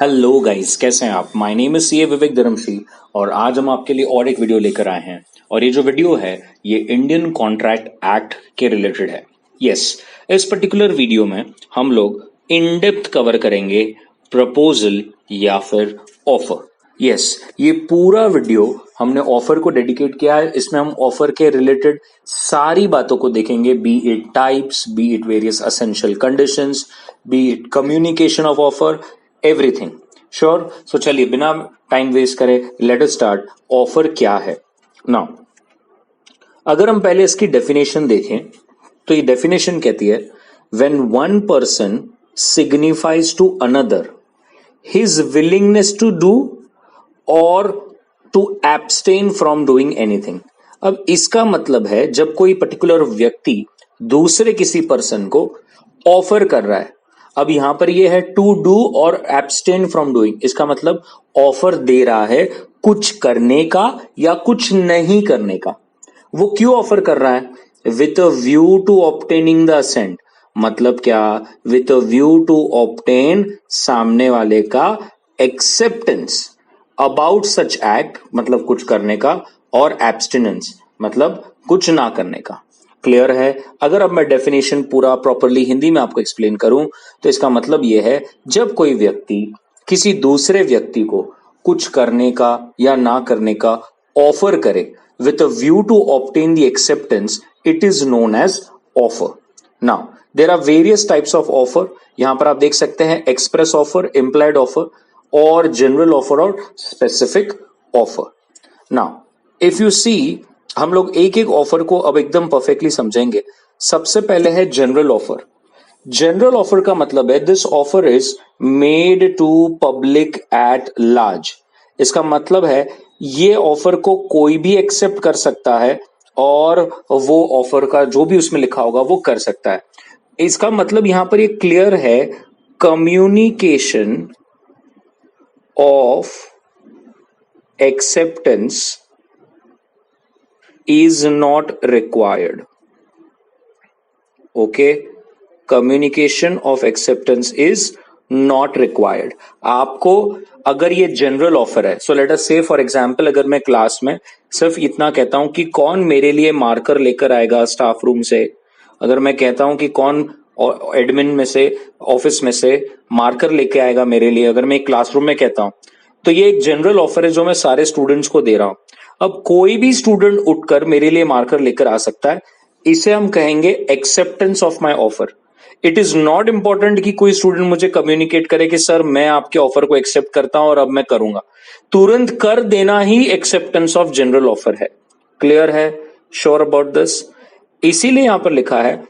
Hello guys, कैसे हैं आप। माय नेम इज सीए विवेक धर्मशी और आज हम आपके लिए और एक वीडियो लेकर आए हैं। और ये जो वीडियो है ये इंडियन कॉन्ट्रैक्ट एक्ट के रिलेटेड है। यस, इस पर्टिकुलर वीडियो में हम लोग इन डेप्थ कवर करेंगे प्रपोजल या फिर ऑफर। यस, ये पूरा वीडियो हमने ऑफर को डेडिकेट किया है। इसमें हम ऑफर के रिलेटेड सारी बातों को देखेंगे, be it types, be it various essential conditions, be it communication of offer, everything. Sure. So चलिए बिना टाइम वेस्ट करे लेट अस स्टार्ट। ऑफर क्या है नाउ। अगर हम पहले इसकी डेफिनेशन देखें तो ये डेफिनेशन कहती है when one person signifies to another his willingness to do और to abstain from doing anything. अब इसका मतलब है जब कोई पर्टिकुलर व्यक्ति दूसरे किसी पर्सन को ऑफर कर रहा है। अब यहां पर ये है टू डू और एब्सटेन फ्रॉम डूइंग। इसका मतलब ऑफर दे रहा है कुछ करने का या कुछ नहीं करने का। वो क्यों ऑफर कर रहा है? With a view to obtaining the assent. मतलब क्या? With a view to obtain सामने वाले का एक्सेप्टेंस अबाउट सच एक्ट, मतलब कुछ करने का, और एब्सटिनेंस मतलब कुछ ना करने का। क्लियर है? अगर अब मैं डेफिनेशन पूरा प्रॉपरली हिंदी में आपको एक्सप्लेन करूं तो इसका मतलब यह है जब कोई व्यक्ति किसी दूसरे व्यक्ति को कुछ करने का या ना करने का ऑफर करे with a view to obtain the acceptance, it is known as offer. Now there are various types of offer. यहां पर आप देख सकते हैं एक्सप्रेस ऑफर, इंप्लाइड ऑफर और जनरल ऑफर और specific offer. Now if you see, हम लोग एक एक ऑफर को अब एकदम परफेक्टली समझेंगे। सबसे पहले है जनरल ऑफर। जनरल ऑफर का मतलब है this offer is made to public at large. इसका मतलब है ये ऑफर को कोई भी एक्सेप्ट कर सकता है और वो ऑफर का जो भी उसमें लिखा होगा वो कर सकता है। इसका मतलब यहां पर ये क्लियर है, communication of acceptance is not required. Okay, communication of acceptance is not required. आपको अगर ये जनरल ऑफर है, सो let us say for example अगर मैं क्लास में सिर्फ इतना कहता हूं कि कौन मेरे लिए मार्कर लेकर आएगा स्टाफ रूम से, अगर मैं कहता हूं कि कौन एडमिन में से, ऑफिस में से मार्कर लेके आएगा मेरे लिए, अगर मैं क्लासरूम में कहता हूं तो ये एक जनरल ऑफर है जो मैं सारे स्टूडेंट्स को दे रहा हूं। अब कोई भी स्टूडेंट उठकर मेरे लिए मार्कर लेकर आ सकता है, इसे हम कहेंगे acceptance of my offer. It is not important कि कोई स्टूडेंट मुझे कम्युनिकेट करे कि सर मैं आपके ऑफर को एक्सेप्ट करता हूं और अब मैं करूंगा। तुरंत कर देना ही एक्सेप्टेंस ऑफ जनरल ऑफर है। क्लियर है? Sure about this? इसीलिए यहां पर लिखा है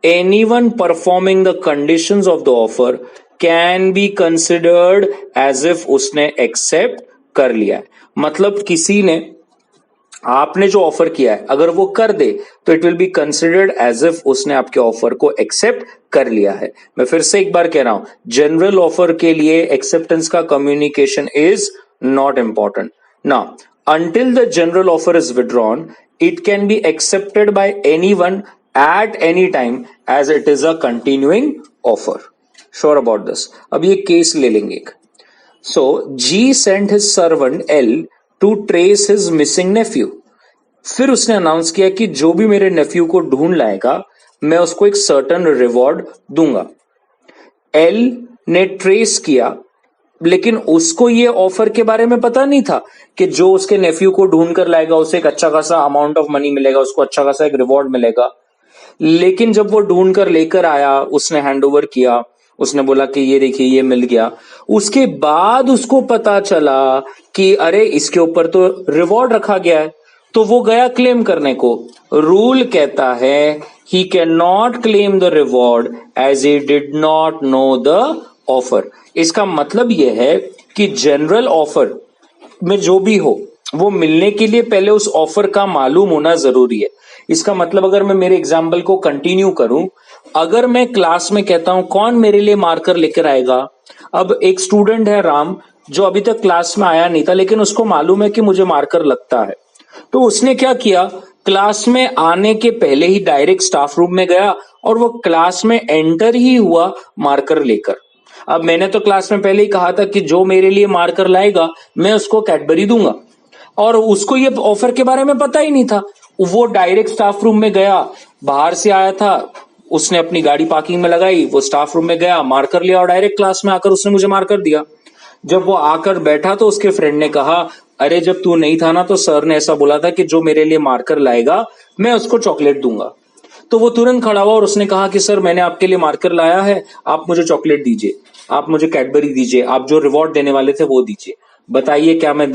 anyone performing the conditions of the offer can be considered as if उसने एक्सेप्ट कर लिया है। मतलब किसी ने, आपने जो ऑफर किया है अगर वो कर दे तो it will be considered as if उसने आपके ऑफर को एक्सेप्ट कर लिया है। मैं फिर से एक बार कह रहा हूं, जनरल ऑफर के लिए एक्सेप्टेंस का communication is not important. Now until the general offer is withdrawn, it can be accepted by anyone at any time as it is a continuing offer. Sure about this? अब ये case ले लेंगे एक। So G sent his servant L to trace his missing nephew. फिर उसने announce किया कि जो भी मेरे नेफ्यू को ढूंढ लाएगा मैं उसको एक सर्टन रिवॉर्ड दूंगा। एल ने ट्रेस किया, लेकिन उसको ये ऑफर के बारे में पता नहीं था कि जो उसके नेफ्यू को ढूंढ कर लाएगा उसे एक अच्छा खासा अमाउंट ऑफ मनी मिलेगा, उसको अच्छा खासा एक रिवॉर्ड मिलेगा। लेकिन जब वो ढूंढ कर लेकर आया, उसने हैंड ओवर किया, उसने बोला कि ये देखिए ये मिल गया, उसके बाद उसको पता चला कि अरे इसके ऊपर तो रिवॉर्ड रखा गया है, तो वो गया क्लेम करने को। रूल कहता है he can not claim the reward as he did not know the offer. इसका मतलब यह है कि जनरल ऑफर में जो भी हो वो मिलने के लिए पहले उस ऑफर का मालूम होना जरूरी है। इसका मतलब अगर मैं मेरे एग्जाम्पल को कंटिन्यू करूं, अगर मैं क्लास में कहता हूं कौन मेरे लिए मार्कर लेकर आएगा, अब एक स्टूडेंट है राम जो अभी तक क्लास में आया नहीं था लेकिन उसको मालूम है कि मुझे मार्कर लगता है, तो उसने क्या किया, क्लास में आने के पहले ही डायरेक्ट स्टाफ रूम में गया और वो क्लास में एंटर ही हुआ मार्कर लेकर। अब मैंने तो क्लास में पहले ही कहा था कि जो मेरे लिए मार्कर लाएगा मैं उसको कैडबरी दूंगा, और उसको ये ऑफर के बारे में पता ही नहीं था। वो डायरेक्ट स्टाफ रूम में गया, बाहर से आया था, उसने अपनी गाड़ी पार्किंग में लगाई, वो स्टाफ रूम में गया, मार्कर लिया और डायरेक्ट क्लास में आकर उसने मुझे मार्कर दिया। जब वो आकर बैठा तो उसके फ्रेंड ने कहा, अरे जब तू नहीं था ना तो सर ने ऐसा बोला था कि जो मेरे लिए मार्कर लाएगा मैं उसको चॉकलेट दूंगा। तो वो तुरंत खड़ा हुआ और उसने कहा कि सर मैंने आपके लिए मार्कर लाया है, आप मुझे चॉकलेट दीजिए, आप मुझे कैडबरी दीजिए, आप जो रिवॉर्ड देने वाले थे वो दीजिए। बताइए क्या मैं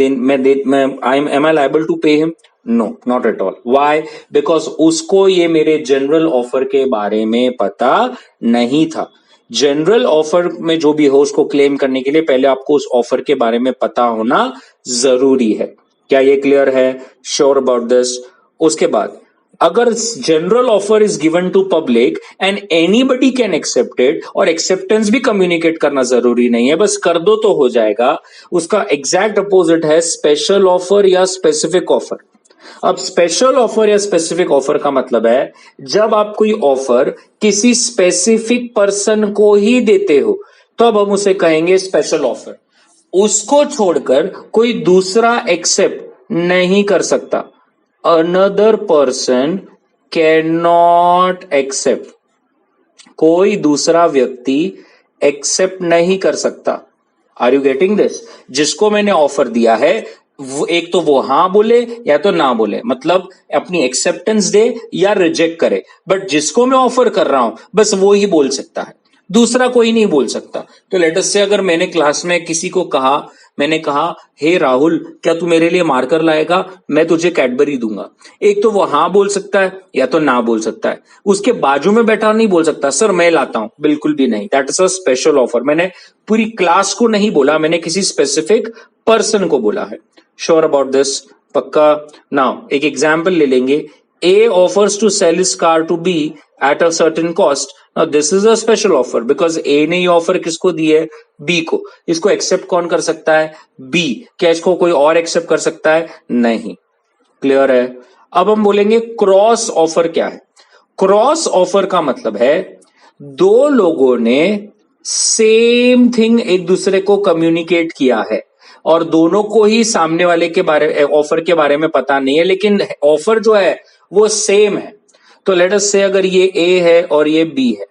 I am I liable to pay him? No, not at all. Why? Because उसको ये मेरे जनरल ऑफर के बारे में पता नहीं था। जनरल ऑफर में जो भी हो उसको क्लेम करने के लिए पहले आपको उस ऑफर के बारे में पता होना जरूरी है। क्या ये क्लियर है? Sure about this? उसके बाद अगर general offer is given to public and anybody can accept it, और एक्सेप्टेंस भी कम्युनिकेट करना जरूरी नहीं है, बस कर दो तो हो जाएगा। उसका एग्जैक्ट अपोजिट है स्पेशल ऑफर या स्पेसिफिक ऑफर। अब स्पेशल ऑफर या स्पेसिफिक ऑफर का मतलब है जब आप कोई ऑफर किसी स्पेसिफिक पर्सन को ही देते हो तो अब हम उसे कहेंगे स्पेशल ऑफर। उसको छोड़कर कोई दूसरा एक्सेप्ट नहीं कर सकता। Another person can not accept, कोई दूसरा व्यक्ति एक्सेप्ट नहीं कर सकता। Are you getting this? जिसको मैंने ऑफर दिया है वो एक तो वो हां बोले या तो ना बोले, मतलब अपनी एक्सेप्टेंस दे या रिजेक्ट करे, बट जिसको मैं ऑफर कर रहा हूं बस वो ही बोल सकता है, दूसरा कोई नहीं बोल सकता। तो लेट अस से अगर मैंने क्लास में किसी को कहा, मैंने कहा हे राहुल क्या तू मेरे लिए मार्कर लाएगा, मैं तुझे कैडबरी दूंगा। एक तो वो हाँ बोल सकता है या तो ना बोल सकता है, उसके बाजू में बैठा नहीं बोल सकता सर मैं लाता हूं, बिल्कुल भी नहीं। That is a special offer. मैंने पूरी क्लास को नहीं बोला, मैंने किसी स्पेसिफिक पर्सन को बोला है। Sure about this? पक्का? नाउ एक एग्जाम्पल ले लेंगे। A offers to sell his car to B at a certain cost. Now this is a special offer because A ने ये ऑफर किसको दी है? B को। इसको एक्सेप्ट कौन कर सकता है? B। क्या इसको कोई और एक्सेप्ट कर सकता है? नहीं। क्लियर है? अब हम बोलेंगे क्रॉस ऑफर क्या है। क्रॉस ऑफर का मतलब है दो लोगों ने सेम थिंग एक दूसरे को कम्युनिकेट किया है और दोनों को ही सामने वाले के बारे ऑफर के बारे में पता नहीं है, लेकिन ऑफर जो है वो सेम है। तो लेट अस से अगर ये ए है और ये बी है,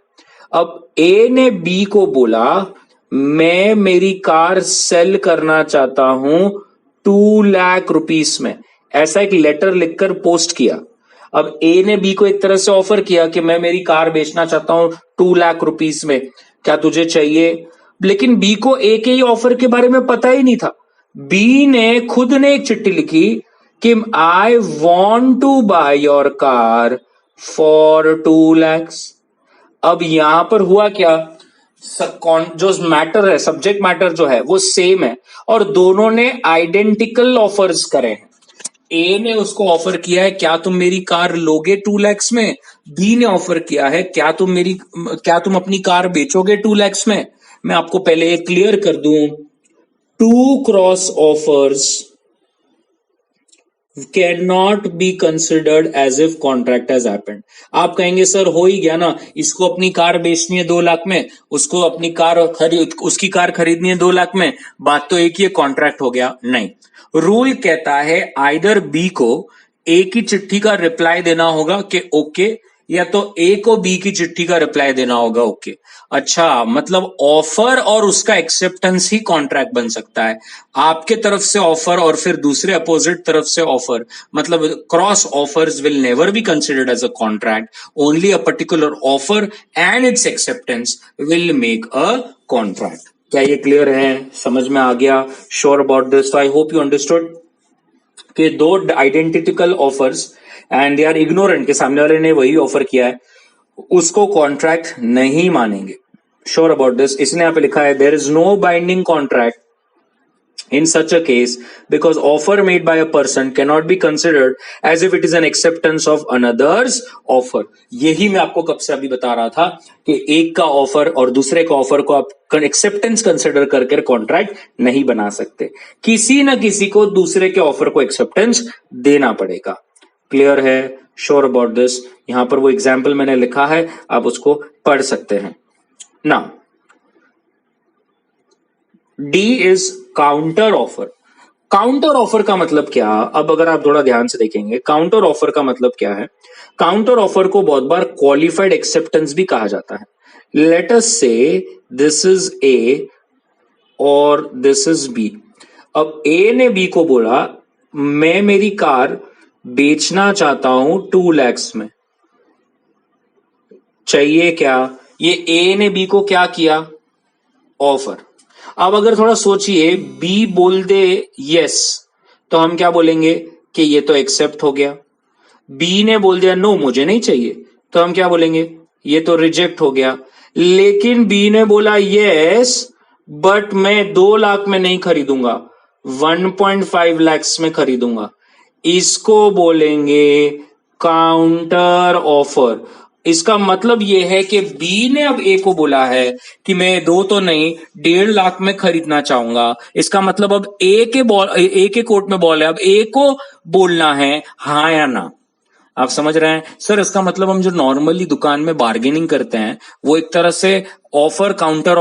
अब ए ने बी को बोला मैं मेरी कार सेल करना चाहता हूं 2 लाख रुपीस में, ऐसा एक लेटर लिखकर पोस्ट किया। अब ए ने बी को एक तरह से ऑफर किया कि मैं मेरी कार बेचना चाहता हूं 2 लाख रुपीस में, क्या तुझे चाहिए? लेकिन बी को ए के ही ऑफर के बारे में पता ही नहीं था। बी ने खुद ने एक चिट्ठी लिखी कि I want to buy your car for 2 lakhs। अब यहां पर हुआ क्या, जो मैटर है, सब्जेक्ट मैटर जो है वो सेम है और दोनों ने आइडेंटिकल ऑफर्स करे हैं। ए ने उसको ऑफर किया है क्या तुम मेरी कार लोगे 2 lakhs में, बी ने ऑफर किया है क्या तुम अपनी कार बेचोगे 2 lakhs में। मैं आपको पहले ये क्लियर कर दूं, 2 cross offers can not be considered as if contract has happened. आप कहेंगे सर हो ही गया ना, इसको अपनी कार बेचनी है 2 लाख में, उसको अपनी उसकी कार खरीदनी है 2 लाख में, बात तो एक ही है, कॉन्ट्रैक्ट हो गया। नहीं, रूल कहता है आइदर बी को ए की चिट्ठी का रिप्लाई देना होगा कि ओके, या तो ए को बी की चिट्ठी का रिप्लाई देना होगा ओके। अच्छा, मतलब ऑफर और उसका एक्सेप्टेंस ही कॉन्ट्रैक्ट बन सकता है। आपके तरफ से ऑफर और फिर दूसरे अपोजिट तरफ से ऑफर, मतलब cross offers will never be considered as a contract, only a particular offer and it's acceptance will make a contract. क्या ये क्लियर है? समझ में आ गया? Sure about this? I hope you understood कि दो identical offers and they are ignorant के सामने वाले ने वही ऑफर किया है, उसको कॉन्ट्रैक्ट नहीं मानेंगे। Sure about this? इसने यहां पे लिखा है there is no binding contract in such a case because offer made by a person cannot be considered as if it is an acceptance of another's offer। यही मैं आपको कब से अभी बता रहा था कि एक का ऑफर और दूसरे का ऑफर को आप एक्सेप्टेंस कंसिडर करके कॉन्ट्रैक्ट नहीं बना सकते, किसी ना किसी को दूसरे के ऑफर को एक्सेप्टेंस देना पड़ेगा। क्लियर है? Sure about this? यहां पर वो एग्जाम्पल मैंने लिखा है, आप उसको पढ़ सकते हैं ना। D is counter offer. Counter offer का मतलब क्या, अब अगर आप थोड़ा ध्यान से देखेंगे काउंटर ऑफर का मतलब क्या है। काउंटर ऑफर को बहुत बार क्वालिफाइड एक्सेप्टेंस भी कहा जाता है। लेट अस से दिस इज ए और दिस इज बी। अब ए ने बी को बोला मैं मेरी कार बेचना चाहता हूं 2 लाख में, चाहिए क्या। ये ए ने बी को क्या किया, ऑफर। अब अगर थोड़ा सोचिए बी बोल दे यस, तो हम क्या बोलेंगे कि ये तो एक्सेप्ट हो गया। बी ने बोल दिया नो मुझे नहीं चाहिए, तो हम क्या बोलेंगे ये तो रिजेक्ट हो गया। लेकिन बी ने बोला यस बट मैं 2 लाख में नहीं खरीदूंगा, 1.5 लाख में खरीदूंगा, इसको बोलेंगे काउंटर ऑफर। इसका मतलब यह है कि बी ने अब ए को बोला है कि मैं 2 तो नहीं 1.5 लाख में खरीदना चाहूंगा। इसका मतलब अब ए के कोर्ट में बॉल है, अब ए को बोलना है हाँ या ना। आप समझ रहे हैं सर, इसका मतलब हम जो नॉर्मली दुकान में बार्गेनिंग करते हैं वो एक तरह से ऑफर काउंटर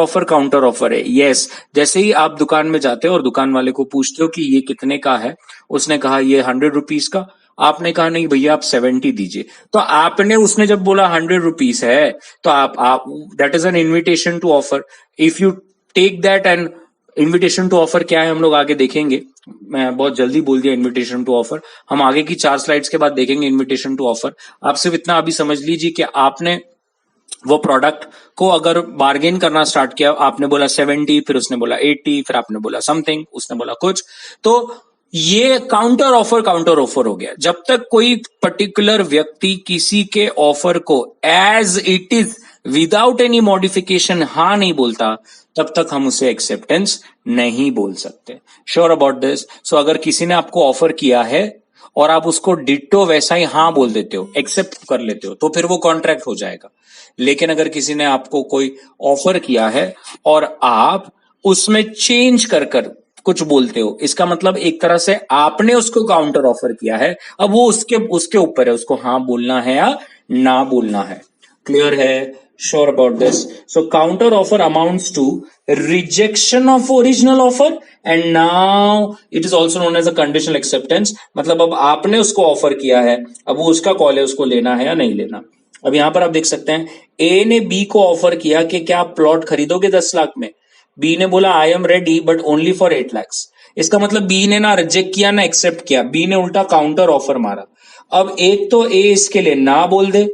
ऑफर है। यस, जैसे ही आप दुकान में जाते हो और दुकान वाले को पूछते हो कि ये कितने का है, उसने कहा ये 100 रुपीज का, आपने कहा नहीं भैया आप 70 दीजिए, तो आपने उसने जब बोला 100 रुपीज है तो आप that is an invitation to offer. If you take that and invitation to offer क्या है हम लोग आगे देखेंगे। मैं बहुत जल्दी बोल दिया इन्विटेशन टू ऑफर, हम आगे की 4 स्लाइड्स के बाद देखेंगे इन्विटेशन टू ऑफर। आप सिर्फ इतना अभी समझ लीजिए कि आपने वो प्रोडक्ट को अगर बार्गेन करना स्टार्ट किया, आपने बोला 70, फिर उसने बोला 80, फिर आपने बोला समथिंग, उसने बोला कुछ, तो ये काउंटर ऑफर हो गया। जब तक कोई पर्टिकुलर व्यक्ति किसी के ऑफर को as it is without any modification हाँ नहीं बोलता, तब तक हम उसे एक्सेप्टेंस नहीं बोल सकते। Sure about this. सो अगर किसी ने आपको ऑफर किया है और आप उसको डिट्टो वैसा ही हाँ बोल देते हो, एक्सेप्ट कर लेते हो, तो फिर वो कॉन्ट्रैक्ट हो जाएगा। लेकिन अगर किसी ने आपको कोई ऑफर किया है और आप उसमें चेंज कर कुछ बोलते हो, इसका मतलब एक तरह से आपने उसको काउंटर ऑफर किया है। अब वो उसके ऊपर है, उसको हाँ बोलना है या ना बोलना है। क्लियर है? Sure about this. So counter offer amounts to rejection of original offer and now it is also known as a conditional acceptance. मतलब अब आपने उसको ऑफर किया है, अब वो उसका कॉल है उसको लेना है या नहीं लेना। अब यहां पर आप देख सकते हैं ए ने बी को ऑफर किया कि क्या आप प्लॉट खरीदोगे 10 लाख में। बी ने बोला I am ready but only for 8 lakh. इसका मतलब बी ने ना रिजेक्ट किया ना एक्सेप्ट किया, बी ने उल्टा काउंटर ऑफर मारा। अब एक तो ए इसके लिए ना बोल दे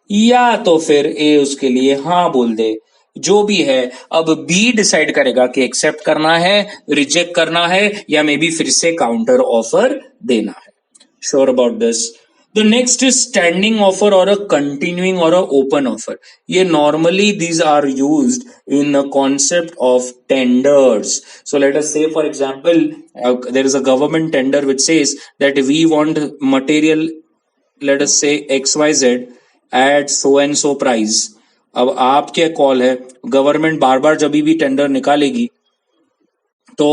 या तो फिर ए उसके लिए हाँ बोल दे, जो भी है। अब बी डिसाइड करेगा कि एक्सेप्ट करना है, रिजेक्ट करना है या मे बी फिर से काउंटर ऑफर देना है। Sure about this. The next is standing offer और अ कंटिन्यूइंग और अ ओपन ऑफर। ये normally these are used in the concept of tenders. So let us say for example there is a government tender which says that we want material, let us say XYZ at so and so price. अब आपके call है, government बार बार जब भी tender निकालेगी तो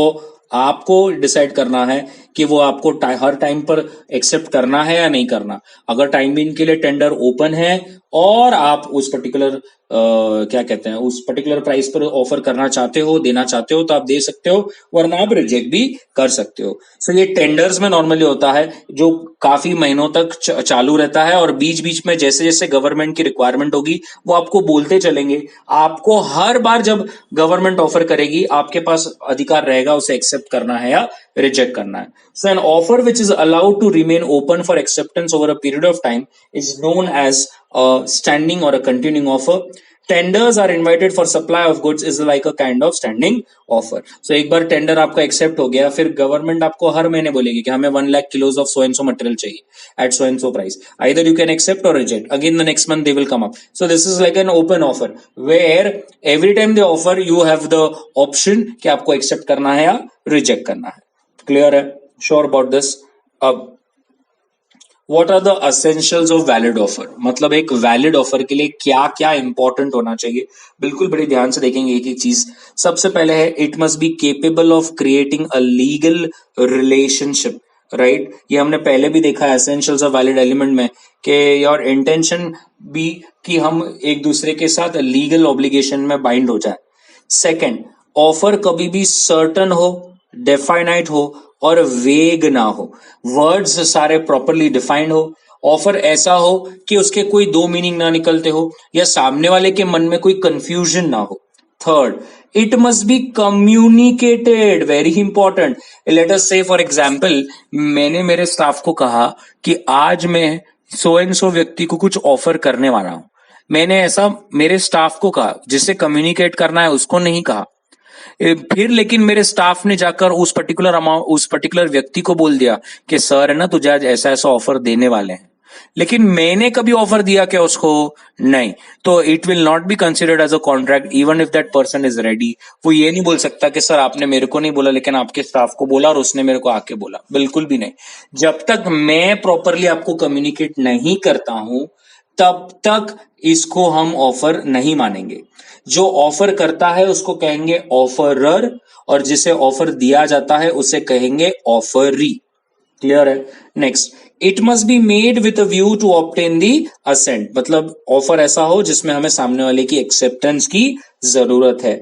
आपको decide करना है कि वो आपको हर टाइम पर एक्सेप्ट करना है या नहीं करना। अगर टाइम बिंग के लिए टेंडर ओपन है और आप उस पर्टिकुलर क्या कहते हैं उस पर्टिकुलर प्राइस पर ऑफर करना चाहते हो, देना चाहते हो, तो आप दे सकते हो, वरना आप रिजेक्ट भी कर सकते हो। सो ये टेंडर्स में नॉर्मली होता है जो काफी महीनों तक चालू रहता है और बीच बीच में जैसे जैसे गवर्नमेंट की रिक्वायरमेंट होगी वो आपको बोलते चलेंगे। आपको हर बार जब गवर्नमेंट ऑफर करेगी आपके पास अधिकार रहेगा उसे एक्सेप्ट करना है या रिजेक्ट करना है। So an offer which is allowed to remain open for acceptance over a period of time is known as a standing or a continuing offer. Tenders are invited for supply of goods is like a kind of standing offer. So एक बार tender आपका accept हो गया, फिर government आपको हर महीने बोलेगी कि हमें 1 lakh kilos of so and so material चाहिए at so and so price. Either you can accept or reject. Again the next month they will come up. So this is like an open offer where every time they offer you have the option कि आपको accept करना है या reject करना है। Clear है? Sure about this. अब what are the essentials of valid offer, मतलब एक वैलिड ऑफर के लिए क्या क्या इंपॉर्टेंट होना चाहिए, बिल्कुल बड़े ध्यान से देखेंगे एक एक चीज। सबसे पहले है it must be capable of creating a legal relationship, right. ये हमने पहले भी देखा है एसेंशियल्स ऑफ वैलिड एलिमेंट में कि योर इंटेंशन भी कि हम एक दूसरे के साथ लीगल ऑब्लिगेशन में बाइंड हो जाए। सेकेंड, ऑफर कभी भी सर्टन हो, डेफाइनाइट हो और वेग ना हो, वर्ड्स सारे प्रॉपरली डिफाइंड हो, ऑफर ऐसा हो कि उसके कोई दो मीनिंग ना निकलते हो या सामने वाले के मन में कोई कंफ्यूजन ना हो। Third, it must be communicated, very important. Late us say for example, मैंने मेरे स्टाफ को कहा कि आज मैं सो एंड सो व्यक्ति को कुछ ऑफर करने वाला हूं। मैंने ऐसा मेरे स्टाफ को कहा, जिससे कम्युनिकेट करना है उसको नहीं कहा। फिर लेकिन मेरे स्टाफ ने जाकर उस पर्टिकुलर अमाउंट, उस पर्टिकुलर व्यक्ति को बोल दिया कि सर है ना, तुझे आज ऐसा ऐसा ऑफर देने वाले हैं। लेकिन मैंने कभी ऑफर दिया क्या उसको? नहीं। तो it will not be considered as a contract even if that person is ready. वो ये नहीं बोल सकता कि सर आपने मेरे को नहीं बोला लेकिन आपके स्टाफ को बोला और उसने मेरे को आके बोला। बिल्कुल भी नहीं। जब तक मैं प्रॉपरली आपको कम्युनिकेट नहीं करता हूं तब तक इसको हम ऑफर नहीं मानेंगे। जो ऑफर करता है उसको कहेंगे ऑफरर और जिसे ऑफर दिया जाता है उसे कहेंगे ऑफरी। क्लियर है? Next, it must be made with a view to obtain the assent, मतलब ऑफर ऐसा हो जिसमें हमें सामने वाले की एक्सेप्टेंस की जरूरत है।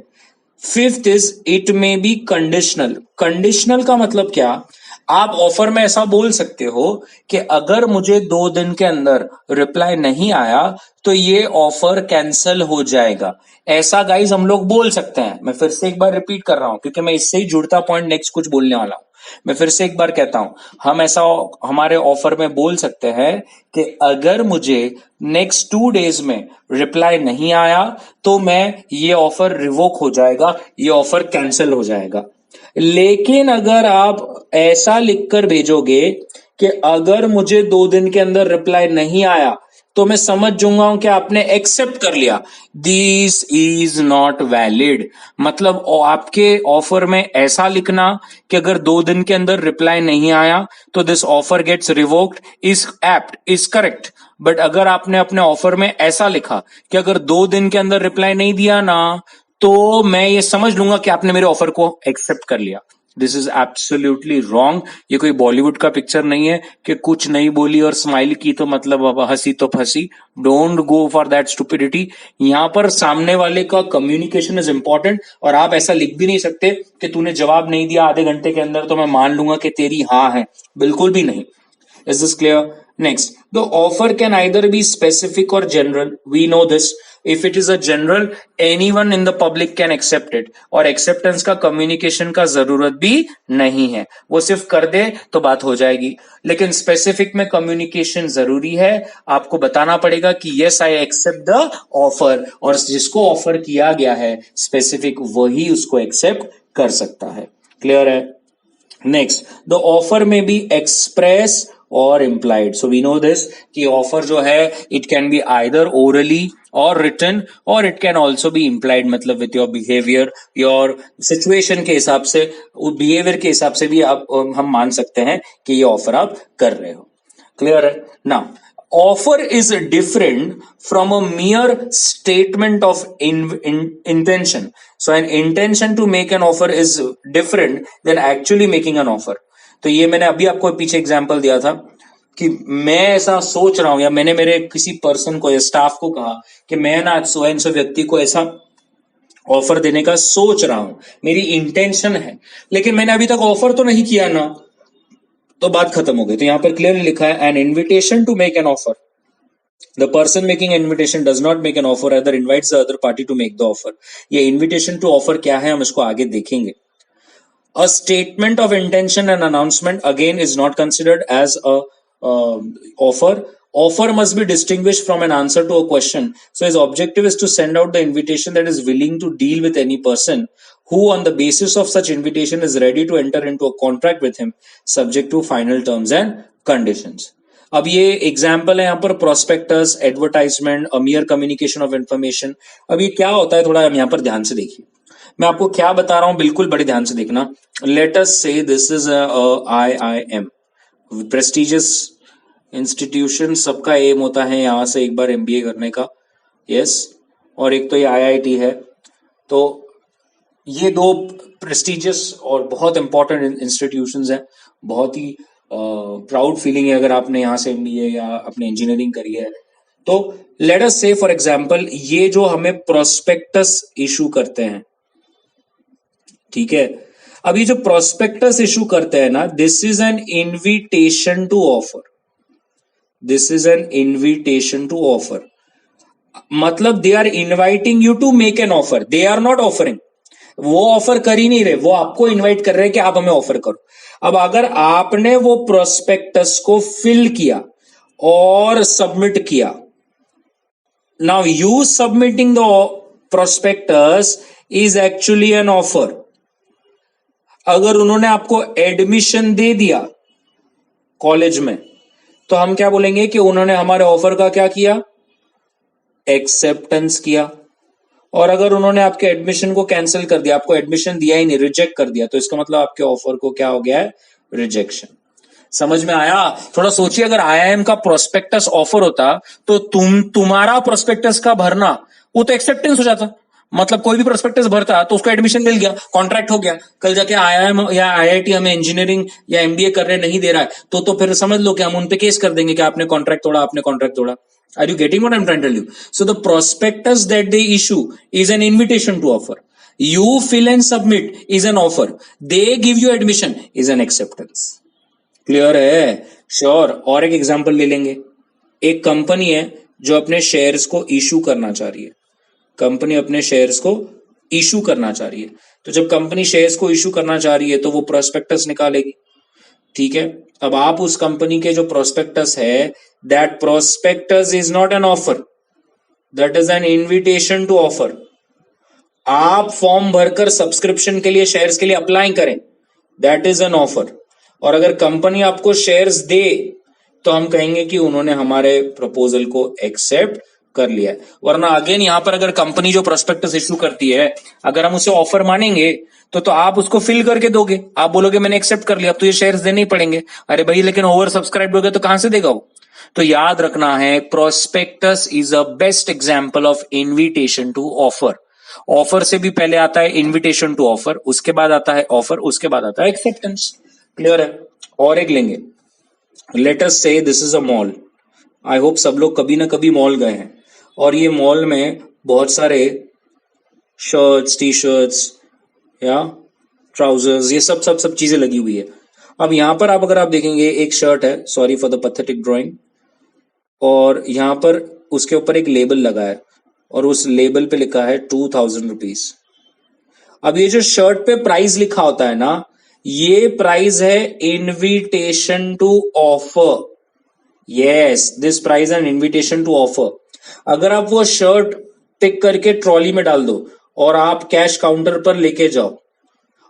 Fifth is it may be conditional. Conditional का मतलब क्या? आप ऑफर में ऐसा बोल सकते हो कि अगर मुझे 2 दिन के अंदर रिप्लाई नहीं आया तो ये ऑफर कैंसिल हो जाएगा। ऐसा गाइज हम लोग बोल सकते हैं। मैं फिर से एक बार रिपीट कर रहा हूं क्योंकि मैं इससे ही जुड़ता पॉइंट नेक्स्ट कुछ बोलने वाला हूं। मैं फिर से एक बार कहता हूं, हम ऐसा हमारे ऑफर में बोल सकते हैं कि अगर मुझे नेक्स्ट 2 डेज में रिप्लाई नहीं आया तो मैं ये ऑफर रिवोक हो जाएगा, ये ऑफर कैंसिल हो जाएगा। लेकिन अगर आप ऐसा लिखकर भेजोगे कि अगर मुझे 2 दिन के अंदर रिप्लाई नहीं आया तो मैं समझ जाऊंगा कि आपने एक्सेप्ट कर लिया, दिस इज नॉट वैलिड। मतलब आपके ऑफर में ऐसा लिखना कि अगर 2 दिन के अंदर रिप्लाई नहीं आया तो this offer gets revoked is apt, is correct. But अगर आपने अपने ऑफर में ऐसा लिखा कि अगर 2 दिन के अंदर रिप्लाई नहीं दिया ना तो मैं ये समझ लूंगा कि आपने मेरे ऑफर को एक्सेप्ट कर लिया। This is absolutely wrong. ये कोई बॉलीवुड का पिक्चर नहीं है कि कुछ नहीं बोली और स्माइल की तो मतलब अब हंसी तो फंसी। Don't go for that stupidity. यहां पर सामने वाले का कम्युनिकेशन इज इंपॉर्टेंट और आप ऐसा लिख भी नहीं सकते कि तूने जवाब नहीं दिया आधे घंटे के अंदर तो मैं मान लूंगा कि तेरी हाँ है। बिल्कुल भी नहीं। Is this clear? Next, the offer can either be specific or general. We know this. If it is a general, anyone in the public can accept it. और acceptance का communication का जरूरत भी नहीं है, वो सिर्फ कर दे तो बात हो जाएगी। लेकिन specific में communication जरूरी है। आपको बताना पड़ेगा कि yes I accept the offer और जिसको offer किया गया है specific वही उसको accept कर सकता है। Clear है? नेक्स्ट, द ऑफर में बी एक्सप्रेस और implied. So we know this कि ऑफर जो है it can be either orally और रिटन और it can also be implied, मतलब with your behaviour, your situation के हिसाब से, बिहेवियर के हिसाब से भी आप हम मान सकते हैं कि ये ऑफर आप कर रहे हो। क्लियर है ना? Offer is different from a mere statement of intention. So an intention to make an offer is different than actually making an offer. तो ये मैंने अभी आपको पीछे एग्जांपल दिया था कि मैं ऐसा सोच रहा हूं या मैंने मेरे किसी पर्सन को या स्टाफ को कहा कि मैं ना सो एंड सो व्यक्ति को ऐसा ऑफर देने का सोच रहा हूं, मेरी इंटेंशन है, लेकिन मैंने अभी तक ऑफर तो नहीं किया ना, तो बात खत्म हो गई। तो यहां पर क्लियरली लिखा है an invitation to make an offer. The person making invitation does not make an offer, other invites the other party to make the offer. ये इन्विटेशन टू ऑफर क्या है हम इसको आगे देखेंगे। A statement of intention and announcement again is not considered as a offer. Offer must be distinguished from an answer to a question. So his objective is to send out the invitation that is willing to deal with any person who on the basis of such invitation is ready to enter into a contract with him subject to final terms and conditions. अब ये example है यहाँ पर prospectus, advertisement, a communication of information. अब ये क्या होता है थोड़ा हम यहाँ पर ध्यान से देखिए। मैं आपको क्या बता रहा हूं बिल्कुल बड़े ध्यान से देखना। लेट अस से this is IIM, prestigious institution. सबका एम होता है यहां से एक बार MBA करने का, यस। और एक तो ये IIT है। तो ये दो प्रेस्टिजियस और बहुत इंपॉर्टेंट इंस्टीट्यूशंस हैं। बहुत ही प्राउड फीलिंग है अगर आपने यहाँ से MBA या अपने इंजीनियरिंग करी है। तो late us say for example ये जो हमें प्रोस्पेक्टस इशू करते हैं, ठीक है। अब ये जो प्रोस्पेक्टस इशू करते हैं ना, this is an invitation to offer, this is an invitation to offer, मतलब they are inviting you to make an offer, they are not offering, वो ऑफर कर ही नहीं रहे, वो आपको इनवाइट कर रहे हैं कि आप हमें ऑफर करो। अब अगर आपने वो प्रोस्पेक्टस को फिल किया और सबमिट किया, now you submitting the prospectus is actually an offer. अगर उन्होंने आपको एडमिशन दे दिया कॉलेज में, तो हम क्या बोलेंगे कि उन्होंने हमारे ऑफर का क्या किया, एक्सेप्टेंस किया। और अगर उन्होंने आपके एडमिशन को कैंसिल कर दिया, आपको एडमिशन दिया ही नहीं, रिजेक्ट कर दिया, तो इसका मतलब आपके ऑफर को क्या हो गया है, रिजेक्शन। समझ में आया? थोड़ा सोचिए, अगर आईआईएम का प्रोस्पेक्टस ऑफर होता तो तुम्हारा प्रोस्पेक्टस का भरना वो तो एक्सेप्टेंस हो जाता, मतलब कोई भी प्रोस्पेक्टस भरता तो उसको एडमिशन मिल गया, कॉन्ट्रैक्ट हो गया। कल जाके आईआईएम या आईआईटी हमें इंजीनियरिंग या एमबीए करने नहीं दे रहा है, तो फिर समझ लो कि हम उन पे केस कर देंगे कि आपने कॉन्ट्रैक्ट तोड़ा, आपने कॉन्ट्रैक्ट तोड़ा। Are you getting what I'm trying to tell you? So the prospectus that they issue is an invitation to offer. You fill and submit is an offer. They give you admission is an acceptance. Clear है? Sure. और एक example ले लेंगे। एक company है जो अपने shares को इशू करना चाह रही है, कंपनी अपने शेयर्स को इशू करना चाह रही है। तो जब कंपनी शेयर्स को इशू करना चाह रही है तो वो प्रोस्पेक्टस निकालेगी, ठीक है। अब आप उस कंपनी के जो प्रोस्पेक्टस है, that prospectus is not an offer, that is an invitation to offer. आप फॉर्म भरकर सब्सक्रिप्शन के लिए, शेयर्स के लिए अप्लाई करें, दैट इज एन ऑफर। और अगर कंपनी आपको शेयर्स दे तो हम कहेंगे कि उन्होंने हमारे प्रपोजल को एक्सेप्ट कर लिया है। वरना अगेन यहां पर अगर कंपनी जो प्रोस्पेक्टस इशू करती है, अगर हम उसे ऑफर मानेंगे तो आप उसको फिल करके दोगे, आप बोलोगे मैंने एक्सेप्ट कर लिया, अब तो ये शेयर्स देने ही पड़ेंगे। अरे भाई लेकिन ओवर सब्सक्राइब हो गए तो कहां से देगा वो? तो याद रखना है, prospectus is a best example of invitation to offer. Offer से भी पहले आता है इनविटेशन टू ऑफर, उसके बाद आता है ऑफर, उसके बाद आता है एक्सेप्टेंस। क्लियर है? और एक लेंगे, लेट अस से this is a mall. I hope सब लोग कभी ना कभी मॉल गए हैं, और ये मॉल में बहुत सारे शर्ट्स, टी शर्ट्स या ट्राउजर्स, ये सब चीजें लगी हुई है। अब यहां पर अगर आप देखेंगे, एक शर्ट है, sorry for the pathetic drawing, और यहां पर उसके ऊपर एक लेबल लगा है और उस लेबल पे लिखा है 2000 रुपीज। अब ये जो शर्ट पे प्राइस लिखा होता है ना, ये प्राइस है invitation to offer. Yes, this price an invitation to offer. अगर आप वो शर्ट पिक करके ट्रॉली में डाल दो और आप कैश काउंटर पर लेके जाओ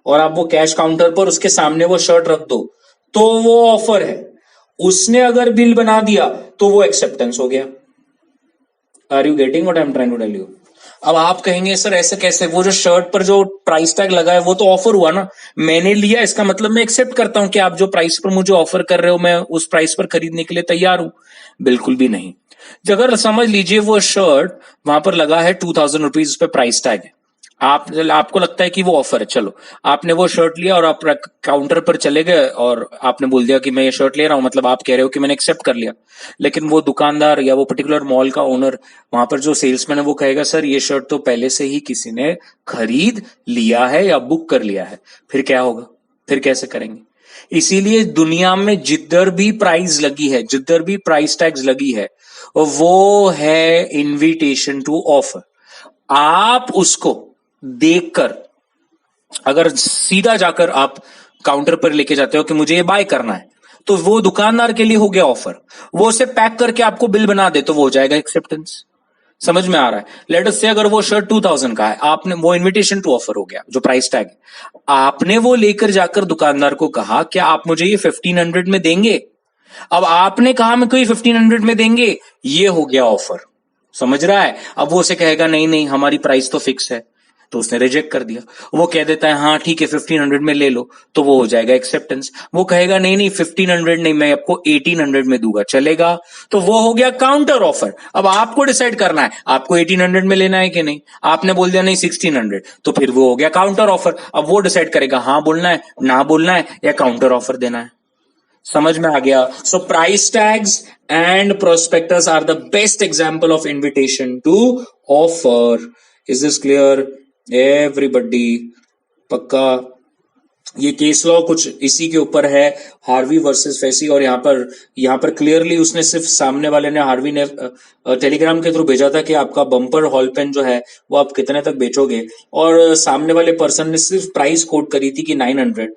और आप वो कैश काउंटर पर उसके सामने वो शर्ट रख दो, तो वो ऑफर है। उसने अगर बिल बना दिया तो वो एक्सेप्टेंस हो गया। Are you getting what I am trying to tell you? अब आप कहेंगे सर ऐसे कैसे, वो जो शर्ट पर जो प्राइस टैग लगा है वो तो ऑफर हुआ ना, मैंने लिया, इसका मतलब मैं एक्सेप्ट करता हूं कि आप जो प्राइस पर मुझे ऑफर कर रहे हो मैं उस प्राइस पर खरीदने के लिए तैयार हूं। बिल्कुल भी नहीं। अगर समझ लीजिए वो शर्ट वहां पर लगा है 2000 रुपीज, उस पर प्राइस टैग है, आपको लगता है कि वो ऑफर है, चलो आपने वो शर्ट लिया और आप काउंटर पर चले गए और आपने बोल दिया कि मैं ये शर्ट ले रहा हूं, मतलब आप कह रहे हो कि मैंने एक्सेप्ट कर लिया। लेकिन वो दुकानदार या वो पर्टिकुलर मॉल का ओनर, वहां पर जो सेल्समैन है, वो कहेगा सर ये शर्ट तो पहले से ही किसी ने खरीद लिया है या बुक कर लिया है। फिर क्या होगा? फिर कैसे करेंगे? इसीलिए दुनिया में जिधर भी प्राइस लगी है, जिधर भी प्राइस टैग्स लगी है, वो है इनविटेशन टू ऑफर। आप उसको देखकर अगर सीधा जाकर आप काउंटर पर लेके जाते हो कि मुझे ये बाय करना है, तो वो दुकानदार के लिए हो गया ऑफर। वो उसे पैक करके आपको बिल बना दे तो वो हो जाएगा एक्सेप्टेंस। समझ में आ रहा है? लेट अस से अगर वो शर्ट 2000 का है, आपने वो इनविटेशन टू ऑफर हो गया, जो प्राइस टैग है, आपने वो लेकर जाकर दुकानदार को कहा क्या आप मुझे ये 1500 में देंगे? अब आपने कहा मैं कोई 1500 में देंगे, ये हो गया ऑफर। समझ रहा है? अब वो उसे कहेगा नहीं नहीं हमारी प्राइस तो फिक्स है, तो उसने रिजेक्ट कर दिया। वो कह देता है हाँ ठीक है 1500 में ले लो, तो वो हो जाएगा एक्सेप्टेंस। वो कहेगा नहीं नहीं 1500 नहीं, मैं आपको 1800 में दूंगा, चलेगा? तो वो हो गया काउंटर ऑफर। अब आपको डिसाइड करना है आपको 1800 में लेना है कि नहीं। आपने बोल दिया नहीं 1600, तो फिर वो हो गया काउंटर ऑफर। अब वो डिसाइड करेगा हाँ बोलना है, ना बोलना है, या काउंटर ऑफर देना है। समझ में आ गया? So price tags and prospectus are the best example of invitation to offer. Is this clear everybody? पक्का। ये केस लॉ कुछ इसी के ऊपर है, हार्वी वर्सेस फेसी। और यहाँ पर क्लियरली उसने सिर्फ सामने वाले ने, हार्वी ने टेलीग्राम के थ्रू भेजा था कि आपका बम्पर हॉल पेन जो है वो आप कितने तक बेचोगे, और सामने वाले पर्सन ने सिर्फ प्राइस कोट करी थी कि 900।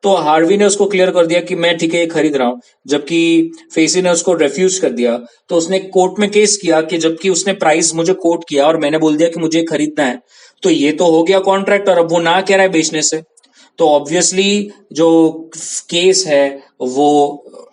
तो हार्वी ने उसको क्लियर कर दिया कि मैं ठीक है ये खरीद रहा हूं, जबकि फेसी ने उसको रेफ्यूज कर दिया। तो उसने कोर्ट में केस किया कि जबकि उसने प्राइस मुझे कोट किया और मैंने बोल दिया कि मुझे खरीदना है, तो ये तो हो गया कॉन्ट्रैक्ट, और अब वो ना कह रहा है बेचने से। तो ऑब्वियसली जो केस है वो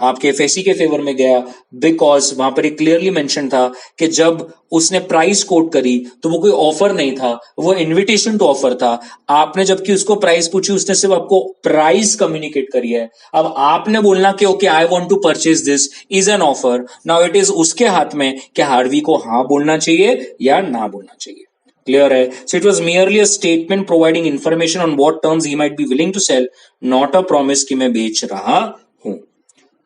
आपके फेसी के फेवर में गया, बिकॉज वहां पर एक क्लियरली मेंशन था कि जब उसने प्राइस कोट करी तो वो कोई ऑफर नहीं था, वो इनविटेशन टू ऑफर था। आपने जबकि उसको प्राइस पूछी, उसने सिर्फ आपको प्राइस कम्युनिकेट करी है। अब आपने बोलना कि okay I want to purchase this is an offer, now it is उसके हाथ में कि हार्वी को हाँ बोलना चाहिए या ना बोलना चाहिए। क्लियर है? So it was merely a statement providing information on what terms he might be willing to sell, not a promise कि मैं बेच रहा हूं।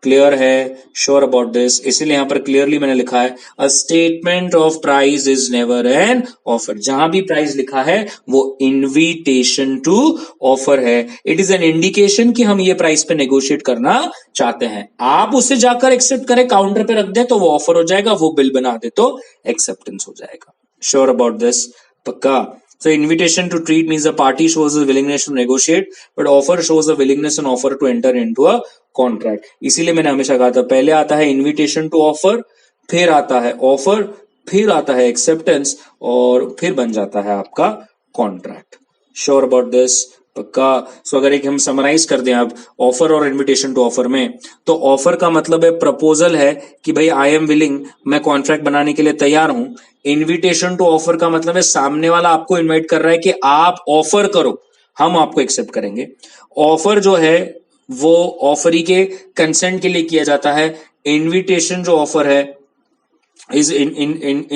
क्लियर है? Sure about this? इसीलिए यहां पर क्लियरली मैंने लिखा है a statement of price is never an offer. जहां भी प्राइस लिखा है वो इन्विटेशन टू ऑफर है। इट इज एन इंडिकेशन कि हम ये प्राइस पे नेगोशिएट करना चाहते हैं। आप उसे जाकर एक्सेप्ट करें, काउंटर पे रख दें तो वो ऑफर हो जाएगा, वो बिल बना दे तो एक्सेप्टेंस हो जाएगा। Sure about this? पक्का? So invitation to treat means the party shows a willingness to negotiate, but offer shows a willingness and offer to enter into a contract. इसीलिए मैंने हमेशा कहा था पहले आता है invitation to offer, फिर आता है offer, फिर आता है acceptance, और फिर बन जाता है आपका contract. Sure about this? पक्का? सो अगर एक हम समराइज कर दें अब ऑफर और इनविटेशन टू ऑफर में, तो ऑफर का मतलब है प्रपोजल है कि भाई आई एम विलिंग, मैं कॉन्ट्रैक्ट बनाने के लिए तैयार हूं। इनविटेशन टू ऑफर का मतलब है सामने वाला आपको इनवाइट कर रहा है कि आप ऑफर करो, हम आपको एक्सेप्ट करेंगे। ऑफर जो है वो ऑफरी के कंसेंट के लिए किया जाता है। इनविटेशन जो ऑफर है is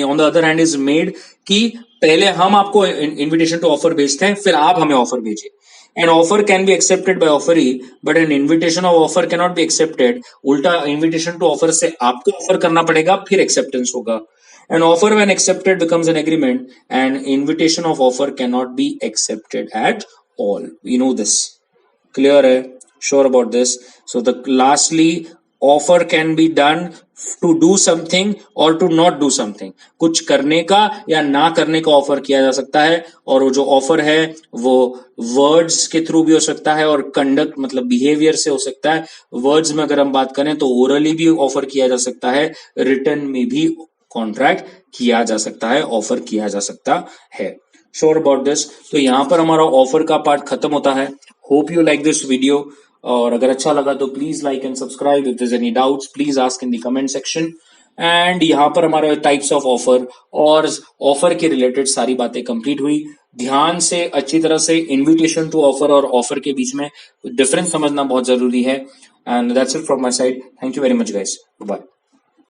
on the other hand is made कि पहले हम आपको इनविटेशन टू ऑफर भेजते हैं, फिर आप हमें ऑफर भेजिए। An offer can be accepted by offeree, but an invitation of offer cannot be accepted. उल्टा invitation to offer से आपको ऑफर करना पड़ेगा, फिर acceptance होगा। An offer when accepted becomes an agreement, and invitation of offer cannot be accepted at all. You know this. Clear है? Sure about this? So the lastly, offer can be done to do something or to not do something. कुछ करने का या ना करने का offer किया जा सकता है, और वो जो ऑफर है वो वर्ड्स के थ्रू भी हो सकता है और कंडक्ट मतलब बिहेवियर से हो सकता है। वर्ड्स में अगर हम बात करें तो ओरली भी ऑफर किया जा सकता है, रिटर्न में भी कॉन्ट्रैक्ट किया जा सकता है, ऑफर किया जा सकता है। Sure about this? तो यहां पर हमारा ऑफर का पार्ट खत्म होता है। Hope you like this video, और अगर अच्छा लगा तो please like and subscribe. If there is any doubts please ask in the comment section. And यहाँ पर हमारे टाइप्स ऑफ ऑफर और ऑफर के रिलेटेड सारी बातें कंप्लीट हुई। ध्यान से अच्छी तरह से इनविटेशन टू ऑफर और ऑफर के बीच में डिफरेंस समझना बहुत जरूरी है। And that's it from my side. Thank you very much guys, bye.